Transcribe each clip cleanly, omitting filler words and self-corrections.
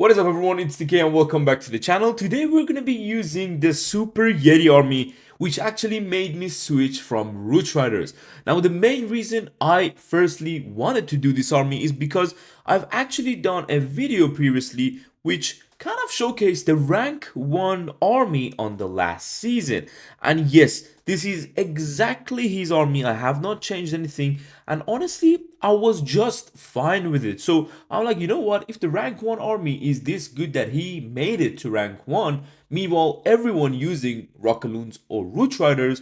What is up everyone, it's TK and welcome back to the channel. Today we're going to be using the Super YETI army, which actually made me switch from Root Riders. Now the main reason I firstly wanted to do this army is because I've actually done a video previously which kind of showcased the rank 1 army on the last season. And yes, this is exactly his army. I have not changed anything, and honestly I was just fine with it. So I'm like, you know what, if the rank 1 army is this good that he made it to rank 1, meanwhile everyone using Rockaloons or Root Riders,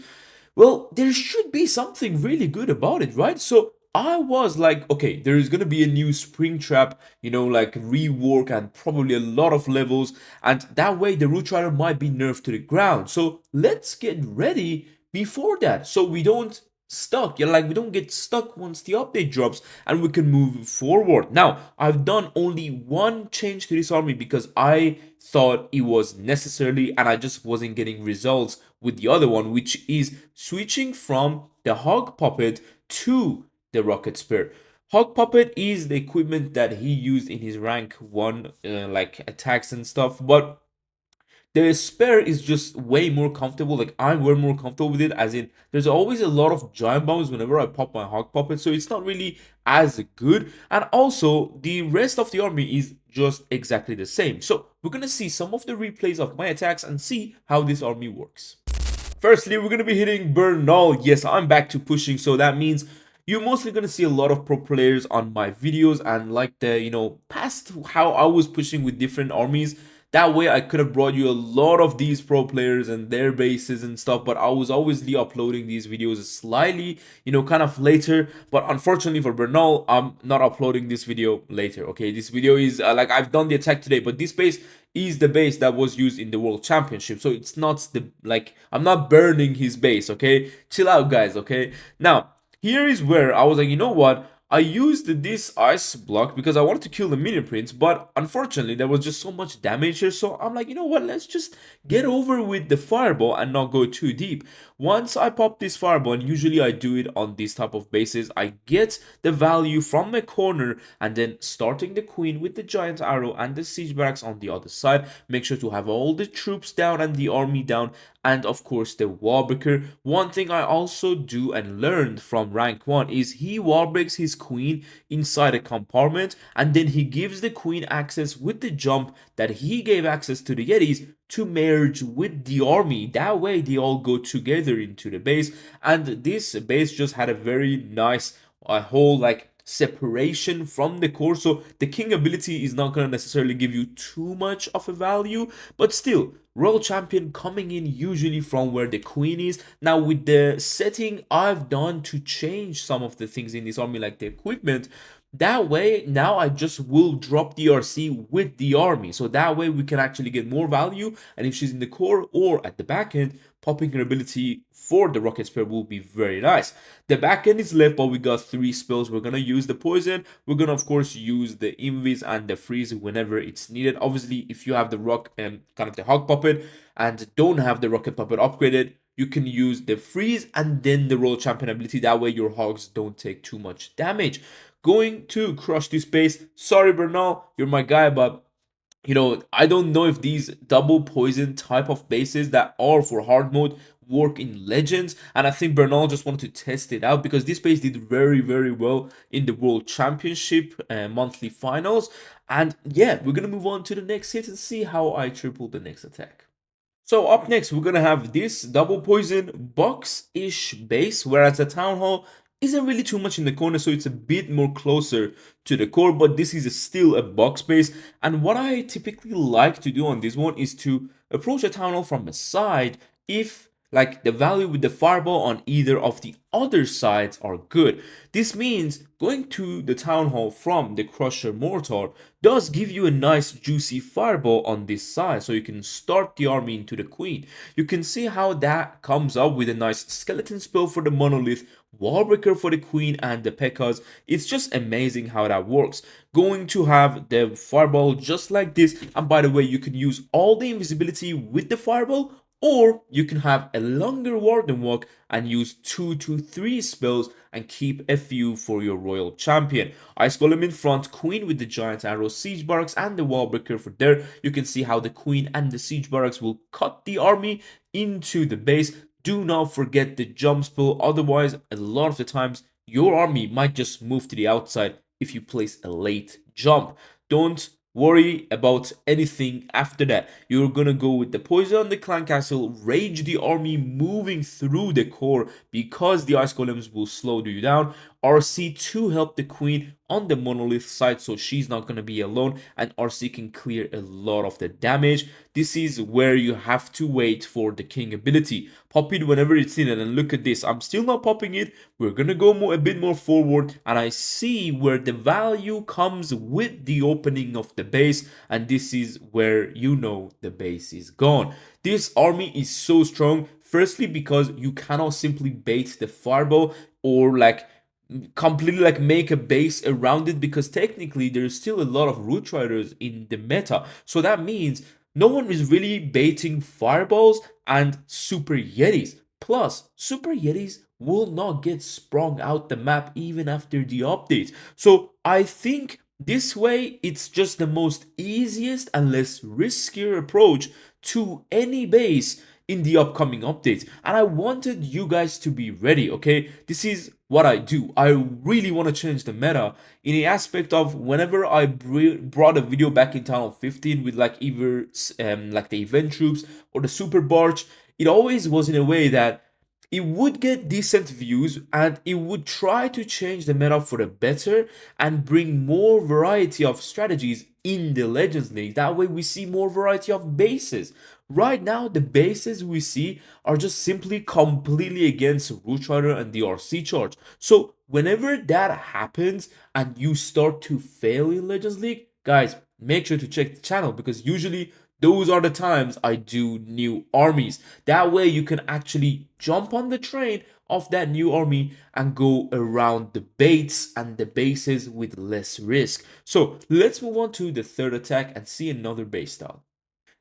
well, there should be something really good about it, right? So I was like, okay, there is gonna be a new Springtrap, like rework and probably a lot of levels, and that way the Root Rider might be nerfed to the ground. So let's get ready before that, so we don't we don't get stuck once the update drops, and we can move forward. Now I've done only one change to this army because I thought it was necessary and I just wasn't getting results with the other one, which is switching from the Hog Puppet to the Rocket Spear. Hog Puppet is the equipment that he used in his rank 1 like attacks and stuff, but the Spear is just way more comfortable. Like, I'm way more comfortable with it, as in there's always a lot of giant bombs whenever I pop my Hog Puppet, so it's not really as good. And also the rest of the army is just exactly the same. So we're gonna see some of the replays of my attacks and see how this army works. Firstly, we're gonna be hitting Bernal. Yes, I'm back to pushing, so that means you're mostly gonna see a lot of pro players on my videos, and like the past how I was pushing with different armies. That way I could have brought you a lot of these pro players and their bases and stuff, but I was obviously uploading these videos slightly, kind of later. But unfortunately for Bernal, I'm not uploading this video later. Okay, this video is like, I've done the attack today, but this base is the base that was used in the World Championship, so it's not I'm not burning his base. Okay, chill out guys. Okay, now here is where I was like, you know what, I used this ice block because I wanted to kill the mini prince, but unfortunately there was just so much damage here, so I'm like, you know what, let's just get over with the fireball and not go too deep. Once I pop this fireball, and usually I do it on these type of bases, I get the value from the corner, and then starting the queen with the giant arrow and the siege barracks on the other side. Make sure to have all the troops down and the army down, and of course the wall breaker. One thing I also do and learned from rank 1 is he wall breaks his queen inside a compartment, and then he gives the queen access with the jump that he gave access to the Yetis to merge with the army. That way they all go together into the base, and this base just had a very nice whole like separation from the core. So the king ability is not going to necessarily give you too much of a value, but still royal champion coming in usually from where the queen is. Now with the setting I've done to change some of the things in this army, like the equipment, that way now I just will drop the RC with the army, so that way we can actually get more value. And if she's in the core or at the back end, popping her ability for the rocket spear will be very nice. The back end is left, but we got 3 spells. We're gonna use the poison, we're gonna of course use the invis and the freeze whenever it's needed. Obviously if you have the rock and kind of the hog puppet and don't have the rocket puppet upgraded, you can use the freeze and then the royal champion ability. That way your hogs don't take too much damage. Going to crush this base. Sorry Bernal, you're my guy, but I don't know if these double poison type of bases that are for hard mode work in Legends, and I think Bernal just wanted to test it out because this base did very, very well in the World Championship monthly finals. And yeah, we're gonna move on to the next hit and see how I triple the next attack. So up next, we're gonna have this double poison box-ish base, whereas the town hall isn't really too much in the corner, so it's a bit more closer to the core, but this is still a box base. And what I typically like to do on this one is to approach a town hall from the side if like the value with the fireball on either of the other sides are good. This means going to the town hall from the crusher mortar does give you a nice juicy fireball on this side, so you can start the army into the queen. You can see how that comes up with a nice skeleton spell for the monolith, wall breaker for the queen and the P.E.K.K.A.s. It's just amazing how that works. Going to have the fireball just like this, and by the way, you can use all the invisibility with the fireball Or you can have a longer Warden Walk and use 2 to 3 spells and keep a few for your royal champion. Ice Golem in front, Queen with the Giant Arrow, Siege Barracks and the Wall Breaker for there. You can see how the Queen and the Siege Barracks will cut the army into the base. Do not forget the jump spell, otherwise a lot of the times your army might just move to the outside if you place a late jump. Don't worry about anything after that. You're gonna go with the poison on the clan castle, rage the army moving through the core because the ice golems will slow you down. RC to help the queen on the monolith side so she's not gonna be alone, and RC can clear a lot of the damage. This is where you have to wait for the king ability. Pop it whenever it's needed, and look at this. I'm still not popping it. We're gonna go a bit more forward, and I see where the value comes with the opening of the base, and this is where you know the base is gone. This army is so strong, firstly because you cannot simply bait the fireball or completely make a base around it, because technically there's still a lot of root riders in the meta. So that means no one is really baiting fireballs and super yetis. Plus, super yetis will not get sprung out the map even after the update. So I think this way it's just the most easiest and less riskier approach to any base in the upcoming updates, and I wanted you guys to be ready. Okay, this is what I do. I really want to change the meta in the aspect of whenever I brought a video back in Town 15 with either the event troops or the super barge, it always was in a way that it would get decent views and it would try to change the meta for the better and bring more variety of strategies in the Legends League. That way we see more variety of bases. Right now, the bases we see are just simply completely against Root Rider and the RC charge. So whenever that happens and you start to fail in Legends League, guys, make sure to check the channel, because usually those are the times I do new armies. That way you can actually jump on the train of that new army and go around the baits and the bases with less risk. So let's move on to the third attack and see another base style.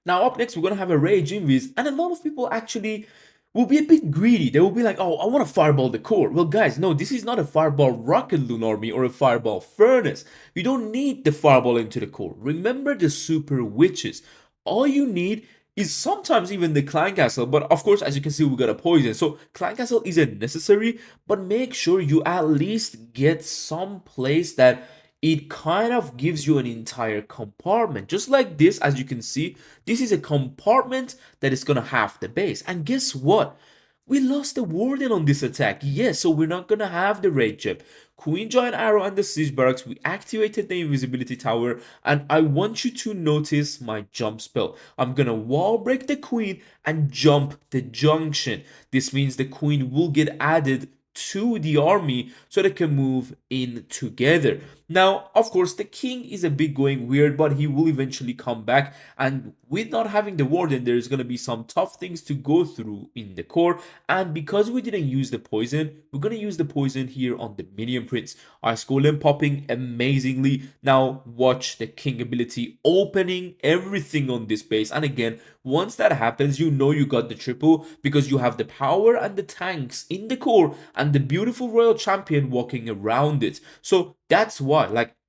Now up next, we're going to have a Rage Invis, and a lot of people actually will be a bit greedy. They will be like, oh, I want to fireball the core. Well, guys, no, this is not a fireball rocket loon army or a fireball furnace. You don't need the fireball into the core. Remember the super witches. All you need is sometimes even the clan castle, but of course, as you can see, we got a poison. So clan castle isn't necessary, but make sure you at least get some place that it kind of gives you an entire compartment. Just like this, as you can see, this is a compartment that is gonna have the base. And guess what? We lost the warden on this attack. Yes, so we're not gonna have the rage gem. Queen Giant Arrow and the Siege Barracks, we activated the invisibility tower, and I want you to notice my jump spell. I'm gonna wall break the queen and jump the junction. This means the queen will get added to the army so they can move in together. Now, of course, the king is a bit going weird, but he will eventually come back, and with not having the warden, there's going to be some tough things to go through in the core. And because we didn't use the poison, we're going to use the poison here on the minion prince. Ice Golem popping amazingly. Now watch the king ability opening everything on this base, and again, once that happens, you know you got the triple because you have the power and the tanks in the core and the beautiful royal champion walking around it. So that's why,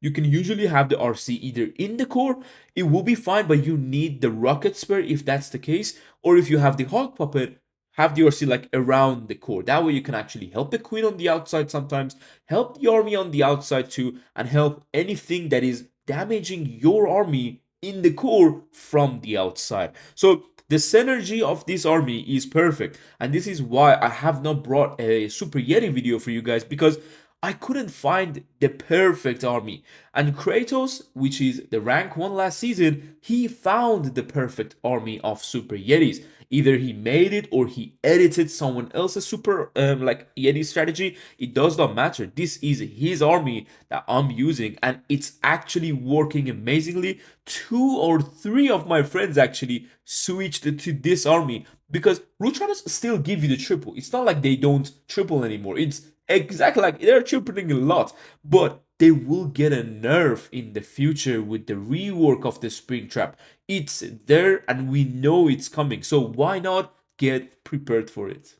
you can usually have the RC either in the core, it will be fine, but you need the rocket spare if that's the case, or if you have the hawk puppet, have the RC around the core. That way you can actually help the queen on the outside sometimes, help the army on the outside too, and help anything that is damaging your army in the core from the outside. So the synergy of this army is perfect, and this is why I have not brought a Super Yeti video for you guys, because I couldn't find the perfect army. And Kratos, which is the rank 1 last season, he found the perfect army of Super Yetis. Either he made it or he edited someone else's super Yeti strategy. It does not matter. This is his army that I'm using, and it's actually working amazingly. 2 or 3 of my friends actually switched to this army because Root Riders still give you the triple. It's not like they don't triple anymore. It's exactly like they're tripling a lot, but they will get a nerf in the future with the rework of the Spring Trap. It's there and we know it's coming, so why not get prepared for it.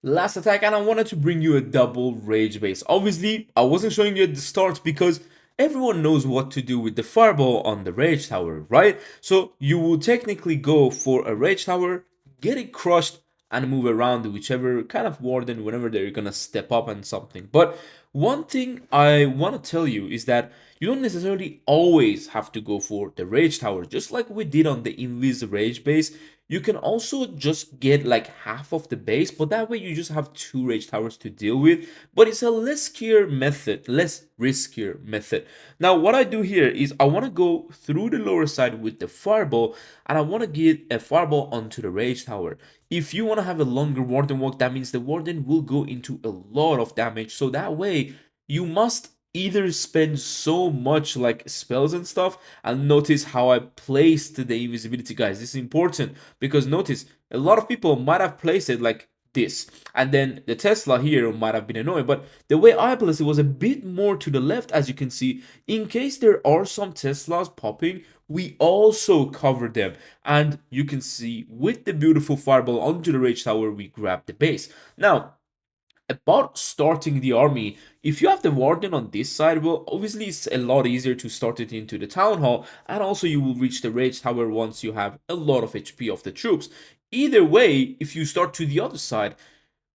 Last attack, and I wanted to bring you a double rage base. Obviously, I wasn't showing you at the start because everyone knows what to do with the fireball on the rage tower, right? So you will technically go for a rage tower, get it crushed, and move around whichever kind of warden whenever they're gonna step up and something. But one thing I want to tell you is that you don't necessarily always have to go for the rage tower. Just like we did on the invis rage base, you can also just get like half of the base, but that way you just have 2 rage towers to deal with. But it's a less riskier method. Now what I do here is I want to go through the lower side with the fireball, and I want to get a fireball onto the rage tower. If you want to have a longer warden walk, that means the warden will go into a lot of damage, so that way you must either spend so much like spells and stuff. And notice how I placed the invisibility, guys. This is important because notice a lot of people might have placed it like this, and then the Tesla here might have been annoying, but the way I placed it was a bit more to the left, as you can see. In case there are some Teslas popping, we also cover them, and you can see with the beautiful fireball onto the rage tower, we grab the base. Now about starting the army, if you have the warden on this side, well, obviously it's a lot easier to start it into the town hall, and also you will reach the rage tower once you have a lot of HP of the troops. Either way, if you start to the other side,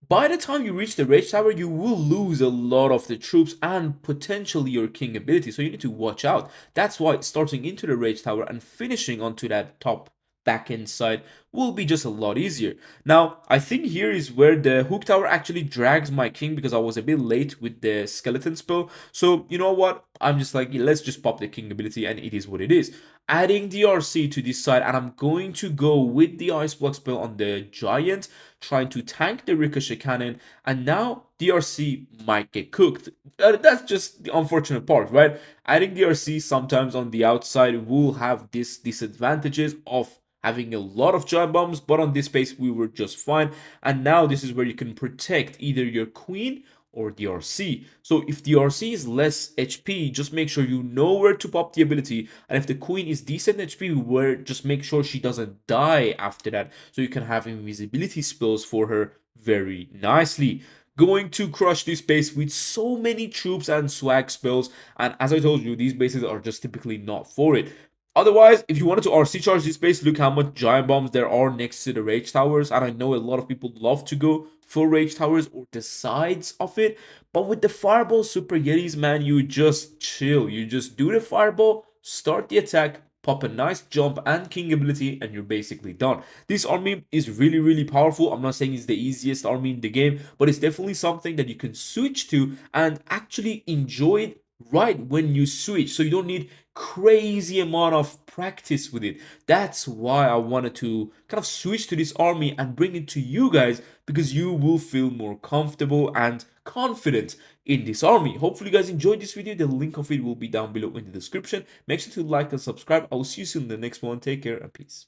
by the time you reach the rage tower, you will lose a lot of the troops and potentially your king ability, so you need to watch out. That's why starting into the rage tower and finishing onto that top back end side will be just a lot easier. Now, I think here is where the hook tower actually drags my king because I was a bit late with the skeleton spell. So, you know what? I'm just like, let's just pop the king ability and it is what it is. Adding the RC to this side, and I'm going to go with the ice block spell on the giant, trying to tank the ricochet cannon, and now DRC might get cooked. That's just the unfortunate part, right? Adding DRC sometimes on the outside will have these disadvantages of having a lot of giant bombs, but on this base we were just fine. And now this is where you can protect either your queen or the RC. So if the RC is less HP, just make sure you know where to pop the ability, and if the queen is decent HP, just make sure she doesn't die after that, so you can have invisibility spells for her very nicely. Going to crush this base with so many troops and swag spells, and as I told you, these bases are just typically not for it. Otherwise, if you wanted to RC charge this base, look how much giant bombs there are next to the rage towers. And I know a lot of people love to go for rage towers or the sides of it. But with the fireball super yetis, man, you just chill. You just do the fireball, start the attack, pop a nice jump and king ability, and you're basically done. This army is really, really powerful. I'm not saying it's the easiest army in the game, but it's definitely something that you can switch to and actually enjoy it right when you switch, so you don't need crazy amount of practice with it. That's why I wanted to kind of switch to this army and bring it to you guys, because you will feel more comfortable and confident in this army. Hopefully you guys enjoyed this video. The link of it will be down below in the description. Make sure to like and subscribe. I will see you soon in the next one. Take care and peace.